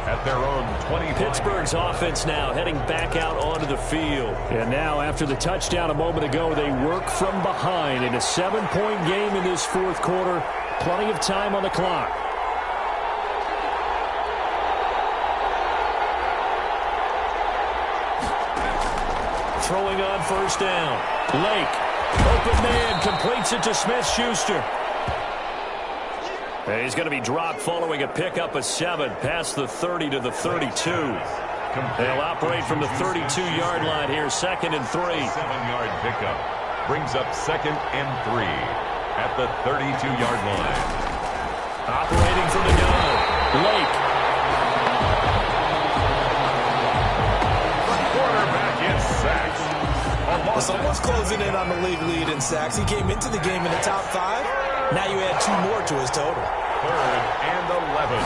At their own 20. Pittsburgh's offense now heading back out onto the field. And now, after the touchdown a moment ago, they work from behind in a 7-point game in this 4th quarter. Plenty of time on the clock. Throwing on first down. Lake, open man, completes it to Smith-Schuster. And he's going to be dropped following a pickup of 7 past the 30 to the 32. They'll operate from the 32-yard line here, 2nd and 3. 7-yard pickup brings up 2nd and 3 at the 32-yard line. Operating from the gun, Lake. The quarterback is sacked. Well, someone's closing in on the league lead in sacks. He came into the game in the top 5. Now you add 2 more to his total. 3rd and 11.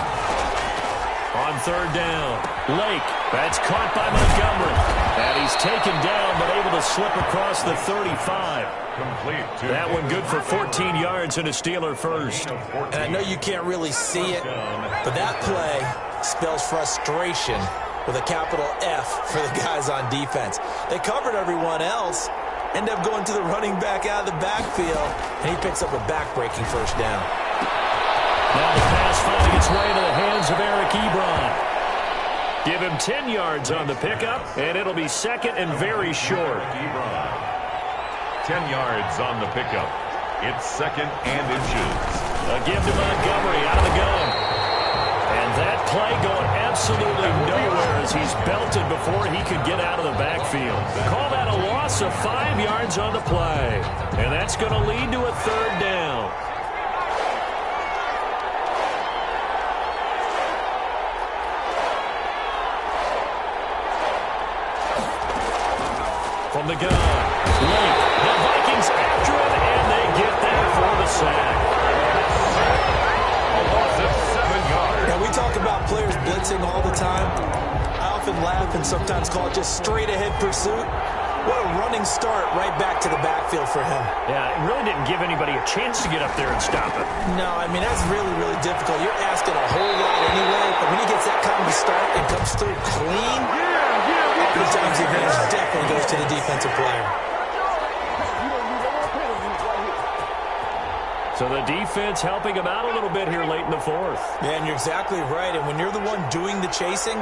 On 3rd down, Lake. That's caught by Montgomery. And he's taken down, but able to slip across the 35. Complete. That one good for 14 yards and a Steeler first. And I know you can't really see it, but that play spells frustration with a capital F for the guys on defense. They covered everyone else, end up going to the running back out of the backfield, and he picks up a back-breaking first down. Now the pass finding its way into the hands of Eric Ebron. Give him 10 yards on the pickup, and it'll be 2nd and very short. 10 yards on the pickup. It's 2nd and inches. A give to Montgomery out of the gun. And that play going absolutely nowhere as he's belted before he could get out of the backfield. Call that a loss of 5 yards on the play. And that's going to lead to a 3rd down. From the gun, Lake. The Vikings after him, and they get there for the sack. A loss of 7 yards. Now, we talk about players blitzing all the time. I often laugh and sometimes call it just straight-ahead pursuit. What a running start right back to the backfield for him. Yeah, it really didn't give anybody a chance to get up there and stop it. No, I mean, that's really, really difficult. You're asking a whole lot anyway, but when he gets that kind of a start and comes through clean, sometimes the advantage definitely goes to the defensive player. So the defense helping him out a little bit here late in the 4th. Yeah, and you're exactly right. And when you're the one doing the chasing,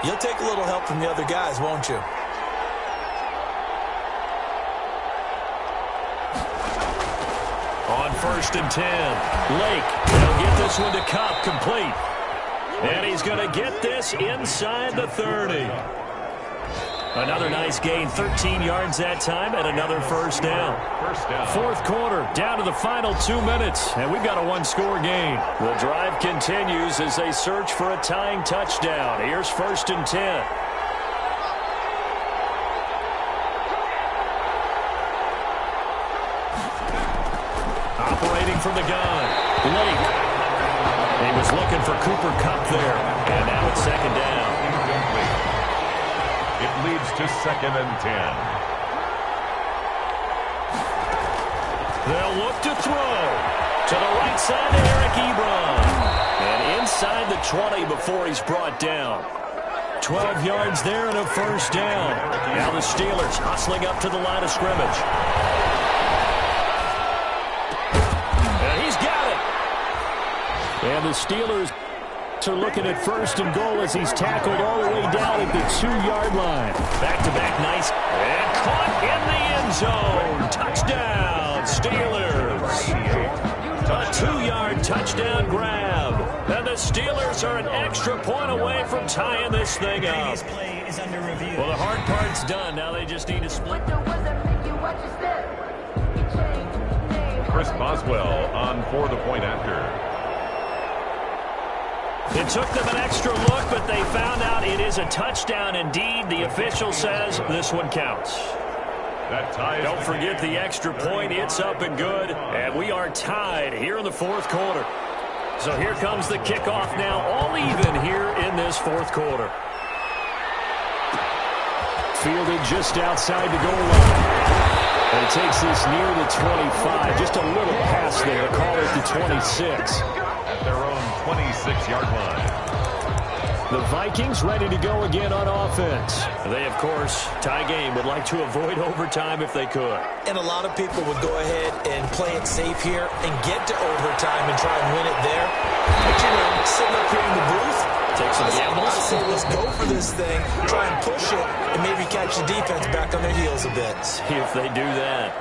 you'll take a little help from the other guys, won't you? On 1st and 10, Lake. They'll get this one to Cup, complete. And he's going to get this inside the 30. Another nice gain, 13 yards that time, and another first down. 4th quarter, down to the final 2 minutes, and we've got a 1-score game. The drive continues as they search for a tying touchdown. Here's 1st and 10. Operating from the gun, Lake. He was looking for Cooper Kupp there, and now it's 2nd down. It leads to 2nd and 10. They'll look to throw. To the right side to Eric Ebron. And inside the 20 before he's brought down. 12 yards there and a first down. Now the Steelers hustling up to the line of scrimmage. And he's got it. And the Steelers are looking at 1st and goal as he's tackled all the way down at the 2-yard line. Back-to-back, nice. And caught in the end zone. Touchdown, Steelers. A 2-yard touchdown grab. And the Steelers are an extra point away from tying this thing up. Well, the hard part's done. Now they just need to split. Chris Boswell on for the point after. It took them an extra look, but they found out it is a touchdown indeed. The official says this one counts. Don't forget the extra point. It's up and good. And we are tied here in the 4th quarter. So here comes the kickoff now, all even here in this 4th quarter. Fielded just outside the goal line. And it takes this near the 25. Just a little pass there. Call it the 26. At their own 26-yard line. The Vikings ready to go again on offense. They, of course, tie game, would like to avoid overtime if they could. And a lot of people would go ahead and play it safe here and get to overtime and try and win it there. But, you know, sitting up here in the booth, take some gambles. I say let's go for this thing, try and push it, and maybe catch the defense back on their heels a bit. See if they do that.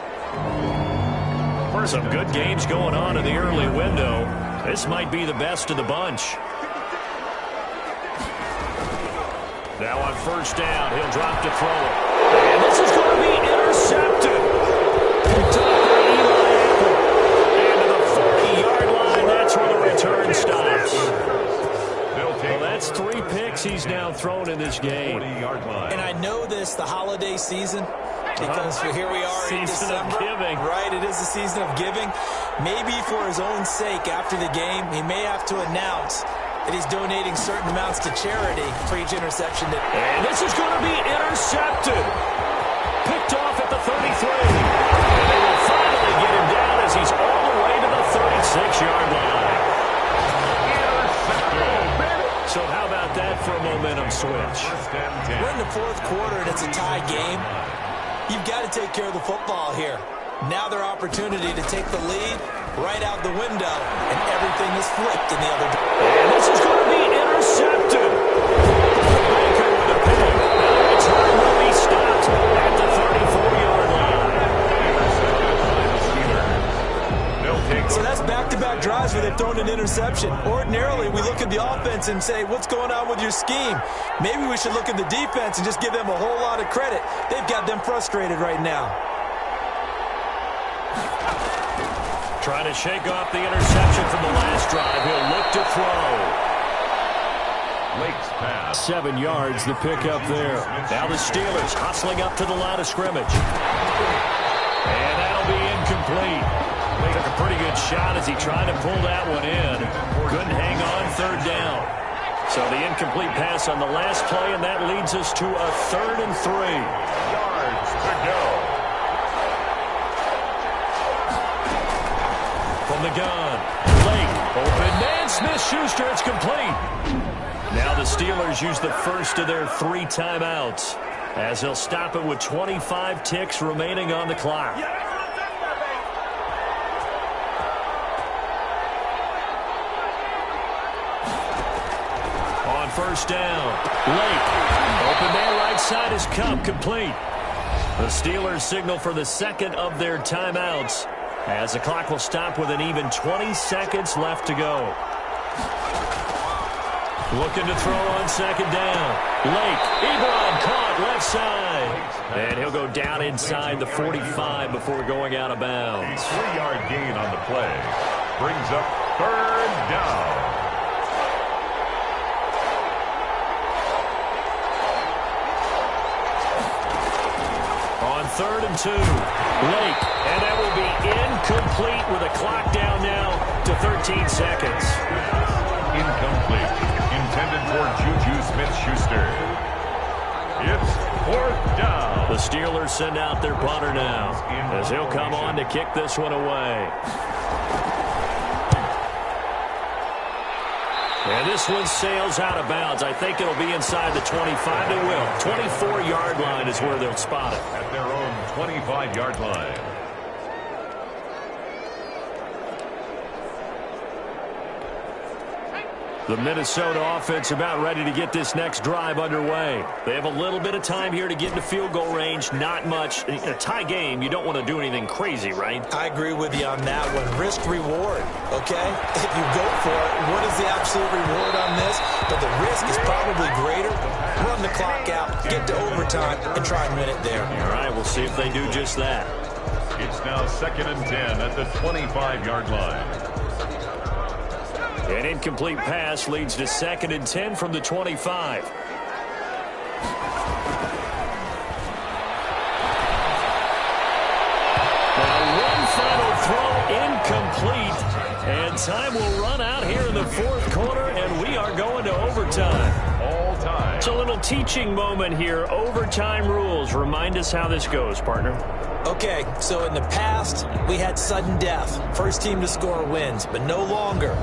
Some good games going on in the early window. This might be the best of the bunch. Now on first down, he'll drop to throw it. And this is going to be intercepted. Picked up by Eli Apple. And to the 40-yard line, that's where the return stops. Well, that's 3 picks he's now thrown in this game. 40-yard line. And I know this, the holiday season, because here we are in December. Season of giving. Right, it is the season of giving. Maybe for his own sake after the game, he may have to announce that he's donating certain amounts to charity for each interception. And this is going to be intercepted. Picked off at the 33. And they will finally get him down as he's all the way to the 36-yard line. So how about that for a momentum switch? We're in the fourth quarter and it's a tie game. You've got to take care of the football here. Now their opportunity to take the lead right out the window, and everything is flipped in the other direction. And this is going to be intercepted. Baker with a pick. Now the return will be stopped at the 34-yard line. So that's back-to-back drives where they've thrown an interception. Ordinarily, we look at the offense and say, what's going on with your scheme? Maybe we should look at the defense and just give them a whole lot of credit. They've got them frustrated right now. Trying to shake off the interception from the last drive. He'll look to throw. Lake's pass. 7 yards, the pickup there. Now the Steelers hustling up to the line of scrimmage. And that'll be incomplete. Took a pretty good shot as he tried to pull that one in. Couldn't hang on third down. So the incomplete pass on the last play, and that leads us to a 3rd and 3. Yards to go. From the gun, Lake, open man, Smith-Schuster, it's complete. Now the Steelers use the first of their 3 timeouts as they'll stop it with 25 ticks remaining on the clock. On first down, Lake, open man right side is Cup, complete. The Steelers signal for the second of their timeouts, as the clock will stop with an even 20 seconds left to go. Looking to throw on second down. Lake, Ebron caught left side. And he'll go down inside the 45 before going out of bounds. 3-yard gain on the play. Brings up 3rd down. On 3rd and 2, Lake, and that will be incomplete with a clock down now to 13 seconds. Incomplete. Intended for Juju Smith-Schuster. It's 4th down. The Steelers send out their punter now as he'll come on to kick this one away. And this one sails out of bounds. I think it'll be inside the 25. It will. 24-yard line is where they'll spot it. At their own 25-yard line. The Minnesota offense about ready to get this next drive underway. They have a little bit of time here to get into field goal range. Not much. In a tie game, you don't want to do anything crazy, right? I agree with you on that one. Risk-reward, okay? If you go for it, what is the absolute reward on this? But the risk is probably greater. Run the clock out, get to overtime, and try and win it there. All right, we'll see if they do just that. It's now 2nd and 10 at the 25-yard line. An incomplete pass leads to 2nd and 10 from the 25. Now one final throw incomplete. And time will run out here in the 4th quarter, and we are going to overtime. All time. It's a little teaching moment here. Overtime rules. Remind us how this goes, partner. Okay, so in the past, we had sudden death. First team to score wins, but no longer.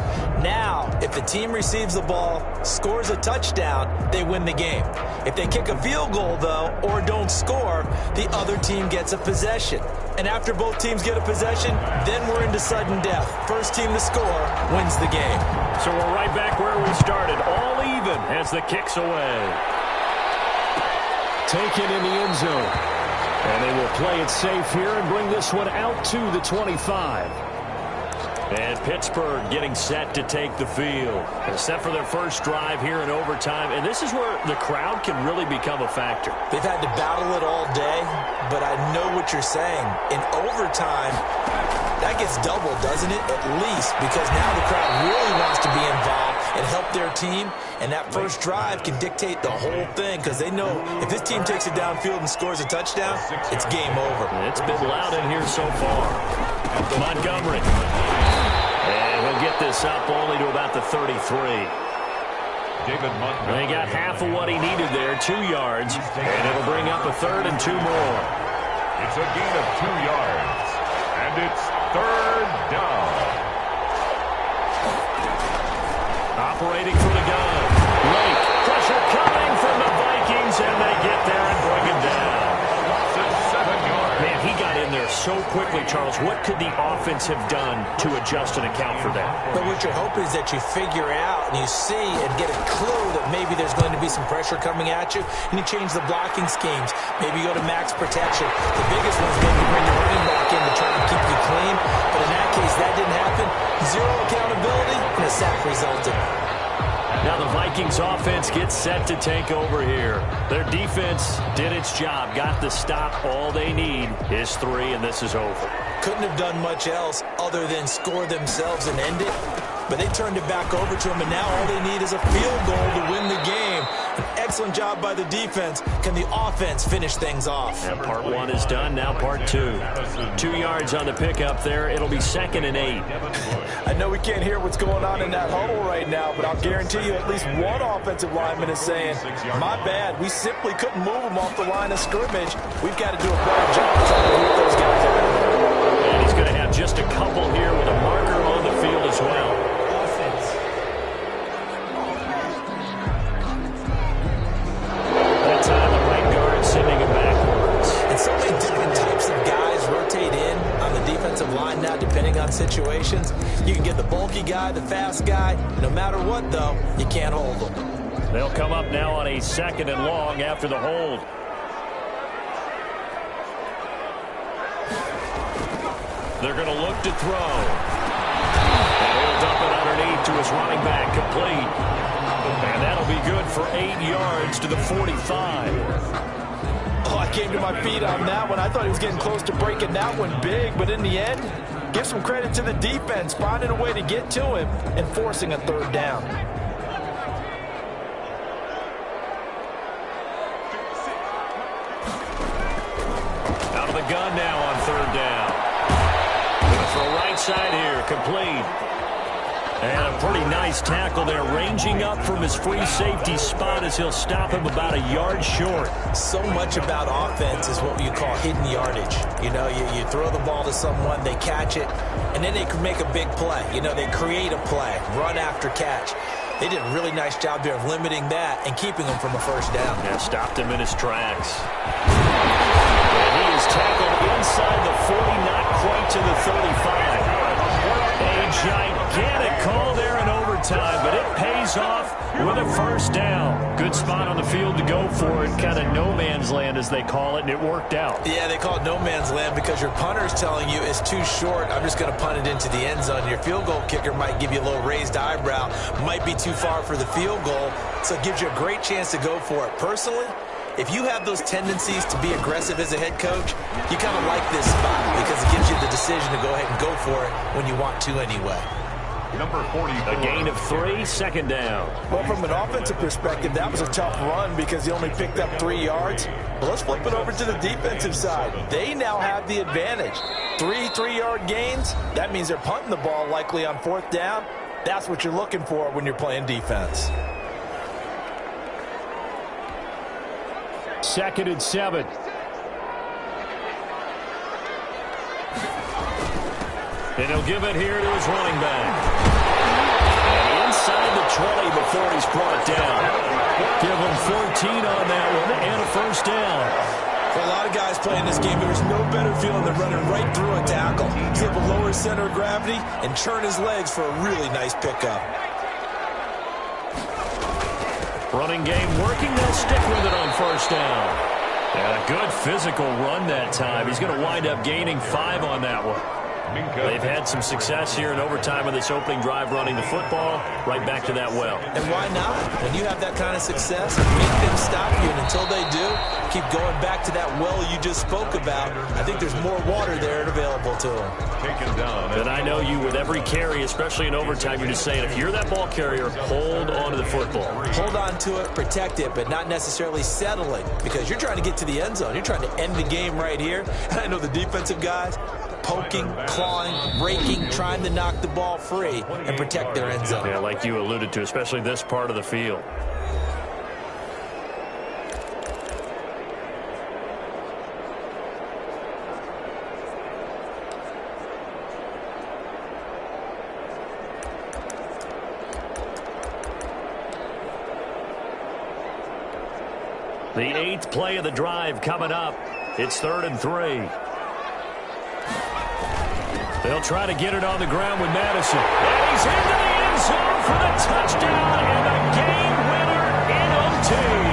Now, if the team receives the ball, scores a touchdown, they win the game. If they kick a field goal, though, or don't score, the other team gets a possession. And after both teams get a possession, then we're into sudden death. First team to score wins the game. So we're right back where we started, all even as the kick's away. Taken in the end zone. And they will play it safe here and bring this one out to the 25. And Pittsburgh getting set to take the field. Set for their first drive here in overtime. And this is where the crowd can really become a factor. They've had to battle it all day, but I know what you're saying. In overtime, that gets doubled, doesn't it? At least, because now the crowd really wants to be involved and help their team. And that first drive can dictate the whole thing because they know if this team takes it downfield and scores a touchdown, it's game over. It's been loud in here so far. Montgomery. And he'll get this up only to about the 33. David Montgomery. They got half of what he needed there, 2 yards. And it'll bring up a third and 2 more. It's a gain of 2 yards. And it's third down. Operating from the gun. Lake. Pressure coming from the Vikings, and they get there and bring him down. Man, he got in there so quickly, Charles. What could the offense have done to adjust and account for that? But what you're hoping is that you figure out and you see and get a clue that maybe there's going to be some pressure coming at you, and you change the blocking schemes. Maybe you go to max protection. The biggest one is maybe bring your running back in to try and keep you clean. But in that case, that didn't happen. Zero accountability, and a sack resulted. Now the Vikings offense gets set to take over here. Their defense did its job, got the stop. All they need is 3, and this is over. Couldn't have done much else other than score themselves and end it. But they turned it back over to them, and now all they need is a field goal to win the game. An excellent job by the defense. Can the offense finish things off? And part 1 is done, now part 2. 2 yards on the pickup there. It'll be 2nd and 8. I know we can't hear what's going on in that huddle right now, but I'll guarantee you at least one offensive lineman is saying, my bad, we simply couldn't move them off the line of scrimmage. We've got to do a better job trying to move those guys out. And he's going to have just a couple here with a marker on the field as well. That time the right guard sending him backwards. And so many different types of guys rotate in on the defensive line now depending on situations. You can get the bulky guy, the fast guy. No matter what, though, you can't hold them. They'll come up now on a 2nd and long after the hold. They're going to look to throw. And he'll dump it underneath to his running back, complete. And that'll be good for 8 yards to the 45. Oh, I came to my feet on that one. I thought he was getting close to breaking that one big, but in the end, give some credit to the defense, finding a way to get to him and forcing a 3rd down. Out of the gun now on 3rd down. Going for a right side here, complete. And a pretty nice tackle there, ranging up from his free safety spot as he'll stop him about a yard short. So much about offense is what you call hidden yardage. You know, you throw the ball to someone, they catch it, and then they can make a big play. You know, they create a play, run after catch. They did a really nice job there of limiting that and keeping him from a 1st down. Yeah, stopped him in his tracks. And he is tackled inside the 40, not quite to the 35. A gigantic call there in overtime, but it pays off with a 1st down. Good spot on the field to go for it, kind of no man's land as they call it, and it worked out. Yeah, they call it no man's land because your punter's telling you it's too short. I'm just going to punt it into the end zone. Your field goal kicker might give you a little raised eyebrow, might be too far for the field goal, so it gives you a great chance to go for it. Personally, if you have those tendencies to be aggressive as a head coach, you kind of like this spot because it gives you the decision to go ahead and go for it when you want to anyway. Number 40. A gain of 3, 2nd down. Well, from an offensive perspective, that was a tough run because he only picked up 3 yards. But let's flip it over to the defensive side. They now have the advantage. 3 3-yard gains, that means they're punting the ball likely on 4th down. That's what you're looking for when you're playing defense. 2nd and 7. And he'll give it here to his running back. And inside the 20 before he's brought down. Give him 14 on that one and a 1st down. For a lot of guys playing this game, there's no better feeling than running right through a tackle. He's able to lower his center of gravity and churn his legs for a really nice pickup. Running game working. They'll stick with it on 1st down. And a good physical run that time. He's going to wind up gaining 5 on that one. They've had some success here in overtime of this opening drive running the football right back to that well. And why not? When you have that kind of success, make them stop you. And until they do, keep going back to that well you just spoke about. I think there's more water there and available to them. Taken down. And I know you with every carry, especially in overtime, you're just saying if you're that ball carrier, hold on to the football. Hold on to it, protect it, but not necessarily settling because you're trying to get to the end zone. You're trying to end the game right here. And I know the defensive guys, poking, clawing, raking, trying to knock the ball free and protect their end zone. Yeah, like you alluded to, especially this part of the field. The 8th play of the drive coming up. It's 3rd and 3. They'll try to get it on the ground with Madison. And he's into the end zone for the touchdown and the game winner in OT.